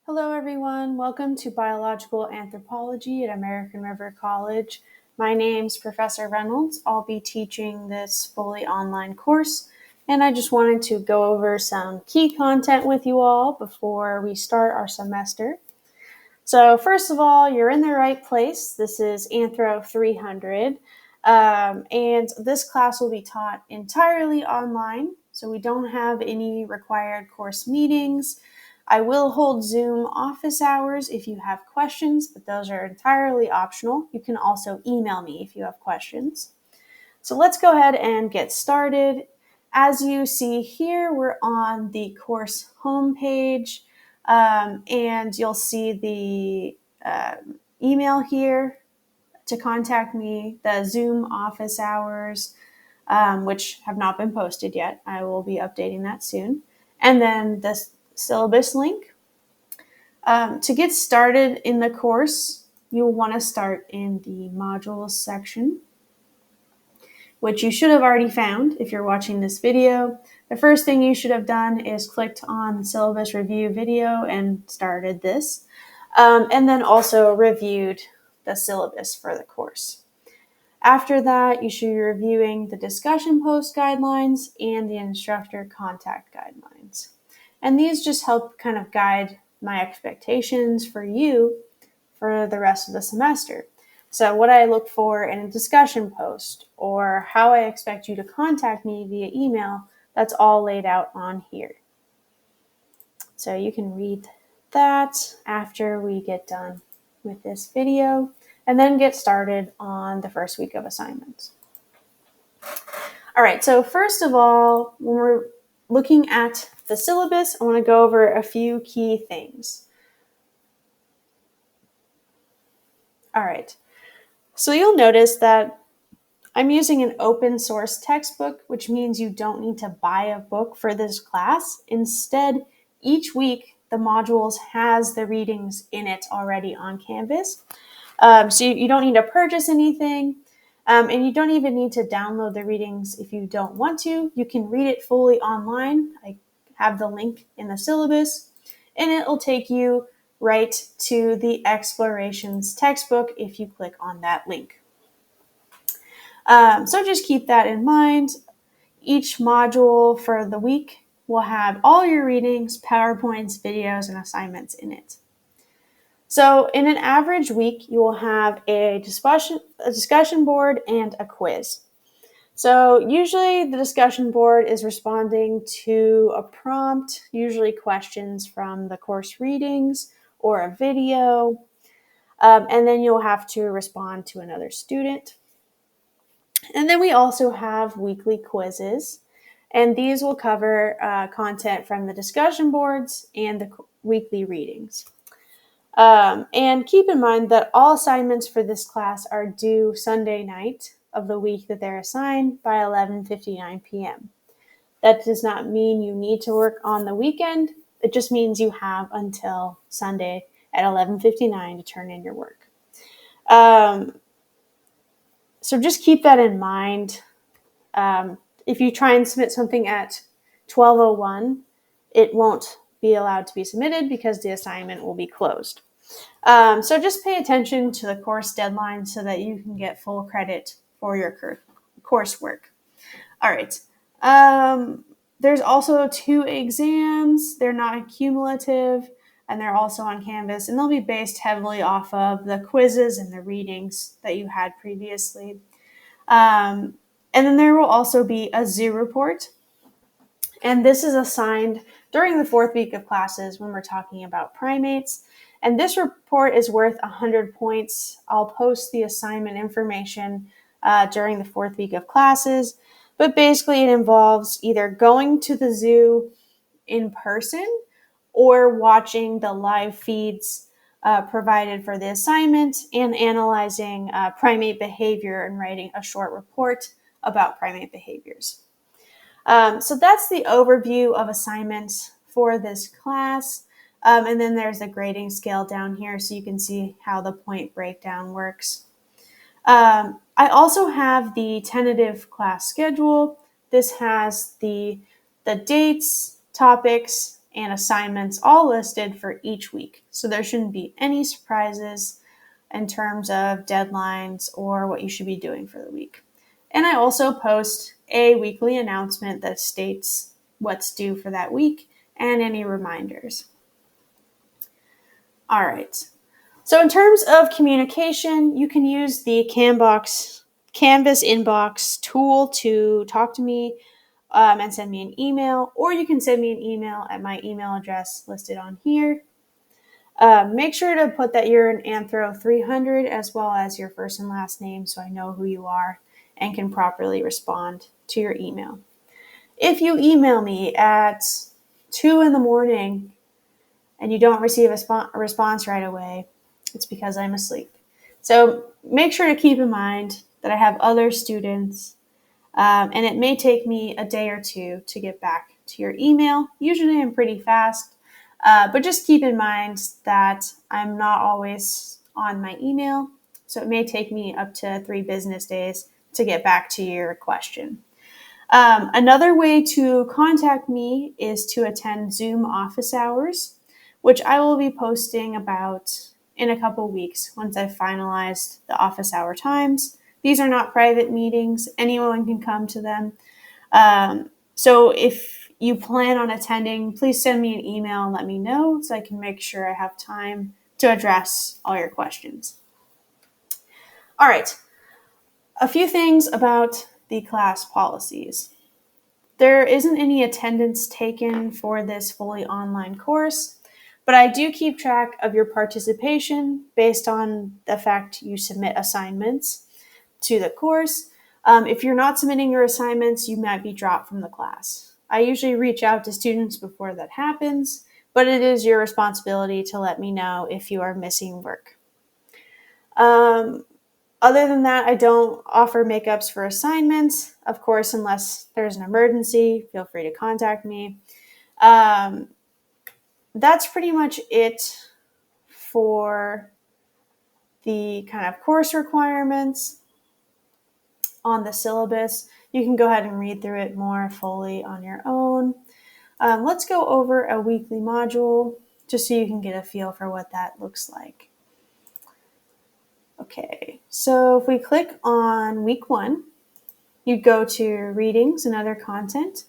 Hello, everyone. Welcome to Biological Anthropology at American River College. My name's Professor Reynolds. I'll be teaching this fully online course, and I just wanted to go over some key content with you all before we start our semester. So first of all, you're in the right place. This is Anthro 300, and this class will be taught entirely online, so we don't have any required course meetings. I will hold Zoom office hours if you have questions, but those are entirely optional. You can also email me if you have questions. So let's go ahead and get started. As you see here, we're on the course homepage, and you'll see the email here to contact me, the Zoom office hours, which have not been posted yet. I will be updating that soon. And then the syllabus link. To get started in the course, you'll want to start in the modules section, which you should have already found if you're watching this video. The first thing you should have done is clicked on the syllabus review video and started this, and then also reviewed the syllabus for the course. After that, you should be reviewing the discussion post guidelines and the instructor contact guidelines. And these just help kind of guide my expectations for you for the rest of the semester. So what I look for in a discussion post or how I expect you to contact me via email, that's all laid out on here. So you can read that after we get done with this video and then get started on the first week of assignments. All right, so first of all, when we're looking at the syllabus, I want to go over a few key things. All right, so you'll notice that I'm using an open source textbook, which means you don't need to buy a book for this class. Instead, each week, the modules has the readings in it already on Canvas. So you don't need to purchase anything, and you don't even need to download the readings if you don't want to. You can read it fully online. I have the link in the syllabus, and it will take you right to the Explorations textbook if you click on that link. So just keep that in mind. Each module for the week will have all your readings, PowerPoints, videos, and assignments in it. So in an average week, you will have a discussion board and a quiz. So usually the discussion board is responding to a prompt, usually questions from the course readings or a video, and then you'll have to respond to another student. And then we also have weekly quizzes, and these will cover content from the discussion boards and the weekly readings. And keep in mind that all assignments for this class are due Sunday night of the week that they're assigned by 11:59 p.m. That does not mean you need to work on the weekend. It just means you have until Sunday at 11:59 to turn in your work. So just keep that in mind. If you try and submit something at 12:01, it won't be allowed to be submitted because the assignment will be closed. So just pay attention to the course deadline so that you can get full credit for your coursework. All right. There's also 2 exams. They're not cumulative, and they're also on Canvas, and they'll be based heavily off of the quizzes and the readings that you had previously. And then there will also be a zoo report, and this is assigned during the 4th week of classes when we're talking about primates. And this report is worth 100 points. I'll post the assignment information during the 4th week of classes. But basically, it involves either going to the zoo in person or watching the live feeds provided for the assignment and analyzing primate behavior and writing a short report about primate behaviors. So that's the overview of assignments for this class. And then there's a grading scale down here so you can see how the point breakdown works. I also have the tentative class schedule. This has the dates, topics, and assignments all listed for each week. So there shouldn't be any surprises in terms of deadlines or what you should be doing for the week. And I also post a weekly announcement that states what's due for that week and any reminders. All right. So in terms of communication, you can use the Canvas inbox tool to talk to me and send me an email, or you can send me an email at my email address listed on here. Make sure to put that you're an Anthro 300 as well as your first and last name so I know who you are and can properly respond to your email. If you email me at 2 in the morning and you don't receive a response right away, it's because I'm asleep. So make sure to keep in mind that I have other students, and it may take me a day or two to get back to your email. Usually I'm pretty fast, but just keep in mind that I'm not always on my email, so it may take me up to 3 business days to get back to your question. Another way to contact me is to attend Zoom office hours, which I will be posting about in a couple weeks once I've finalized the office hour times. These are not private meetings. Anyone can come to them. So if you plan on attending, please send me an email and let me know so I can make sure I have time to address all your questions. All right. A few things about the class policies. There isn't any attendance taken for this fully online course, but I do keep track of your participation based on the fact you submit assignments to the course. If you're not submitting your assignments, you might be dropped from the class. I usually reach out to students before that happens, but it is your responsibility to let me know if you are missing work. Other than that, I don't offer makeups for assignments. Of course, unless there's an emergency, feel free to contact me. That's pretty much it for the kind of course requirements on the syllabus. You can go ahead and read through it more fully on your own. Let's go over a weekly module just so you can get a feel for what that looks like. Okay, so if we click on week 1, you go to readings and other content.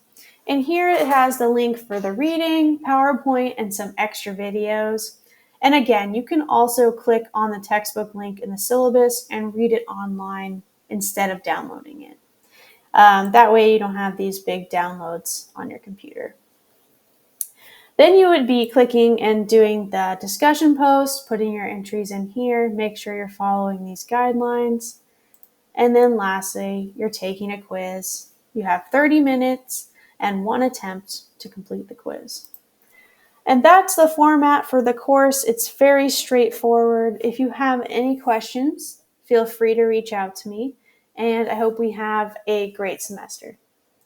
And here it has the link for the reading, PowerPoint, and some extra videos. And again, you can also click on the textbook link in the syllabus and read it online instead of downloading it. That way you don't have these big downloads on your computer. Then you would be clicking and doing the discussion post, putting your entries in here, make sure you're following these guidelines. And then lastly, you're taking a quiz. You have 30 minutes and 1 attempt to complete the quiz. And that's the format for the course. It's very straightforward. If you have any questions, feel free to reach out to me. And I hope we have a great semester.